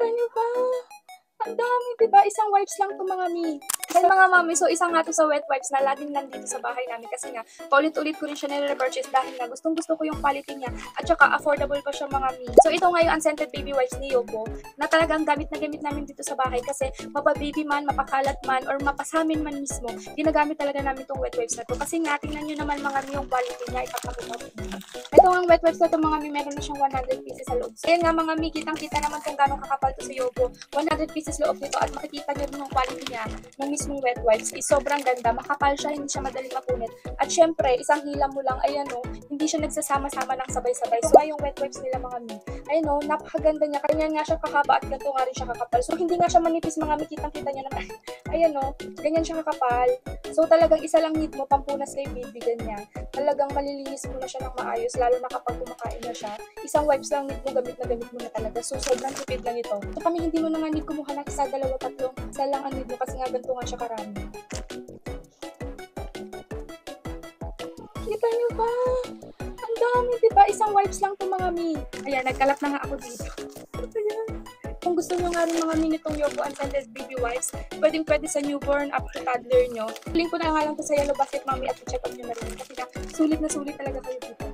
Kita niyo ba? Ang dami, diba? Isang wipes lang to mga mi. Well, mga mami, so isang nga to sa wet wipes na laging nandito sa bahay namin kasi nga, paulit-ulit ko rin siya nire-repurchase dahil nga gustong-gusto ko yung quality niya at saka affordable pa siya mga mi. So ito nga yung unscented baby wipes ni Yopo na talagang gamit na gamit namin dito sa bahay kasi mapababy man, mapakalat man, or mapasamin man mismo, ginagamit talaga namin tong wet wipes na to kasi nga, tingnan nyo naman mga mi yung quality niya, ipapakita ko. Ito ang wet wipes na to mga mi, meron na siyang 100 pieces sa loob. So yan nga mga mi, kitang-kita naman kung gano'ng kakapal to sa Yopo. 100 pieces loob nito at makikita nyo rin yung quality niya ng mismong wet wipes is sobrang ganda, makapal siya, hindi siya madaling mapunit. At syempre, isang hilam mo lang, ayan o, hindi siya nagsasama-sama ng sabay-sabay. So, yung wet wipes nila mga mi, ayan o, napakaganda niya. Kanya nga siya kakaba at ganito nga rin siya kakapal. So, hindi nga siya manipis mga mi, kitang-kita niya naman. Ayan o, ganyan siya kakapal. So, talagang isa lang need mo, pampunas kay baby, ganyan. Talagang malilinis mo na siya ng maayos, lalo na kapag kumakain na siya. Isang wipes lang need mo, gamit mo na talaga. So, sobrang tipid lang ito. So, kami hindi mo na nga need kumuha ng isa, dalawa, tatlong, isa lang ang need mo kasi nga ganito nga siya karami. Kita niyo ba? Ang dami, diba? Isang wipes lang to mga mi. Ayan, nagkalat na nga ako dito. Ayan. Kung gusto nyo nga rin mga mi nitong Yopo unscented baby wipes, pwede sa newborn up to toddler nyo. Link ko na nga lang to sa Yellow Basket, mami, at check out nyo na rin. Kasi nga, sulit na sulit talaga kayo dito.